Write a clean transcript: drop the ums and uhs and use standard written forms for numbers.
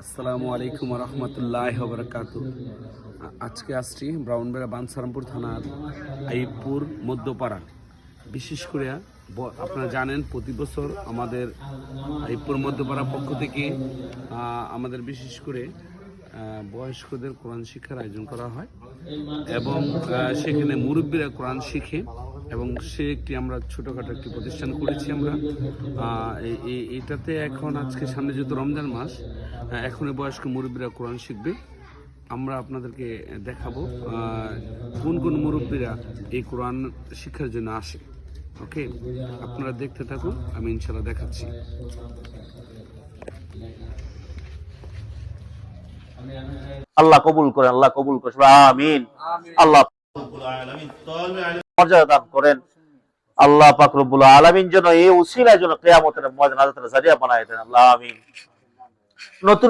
আসসালামু আলাইকুম রহমতুল্লাহ বরকাত। আজকে আসছি ব্রাউনবেড়া বানসারামপুর থানার আইবপুর মধ্যপাড়া। বিশেষ করে আপনারা জানেন প্রতি বছর আমাদের আইবপুর মধ্যপাড়া পক্ষ থেকে আমাদের বিশেষ করে বয়স্কদের কোরআন শিক্ষার আয়োজন করা হয় এবং সেখানে মুরব্বীরা কোরআন শিখে এবং সে একটি আমরা ছোটোখাটো একটি প্রতিষ্ঠান করেছি আমরা। এটাতে এখন আজকে সামনে যেহেতু রমজান মাস, এখন বয়স্ক মুরব্বীরা কোরআন শিখবে। আমরা আপনাদেরকে দেখাবো কোন কোন মুরব্বীরা এই কোরআন শিক্ষার জন্য আসে। ওকে, আপনারা দেখতে থাকুন, আমি ইনশাল্লাহ দেখাচ্ছি। আল্লাহ কবুল করেন, আল্লাহ কবুল করেন, আমিন। আল্লাহ মর্যাদা দান করেন। আল্লাহ পাক রব্বুল আলামিন যেন এই উসিলায় যেন কিয়ামতের ময়দানে জারিয়া বানায় দেন। আল্লাহ আমিন। নতুন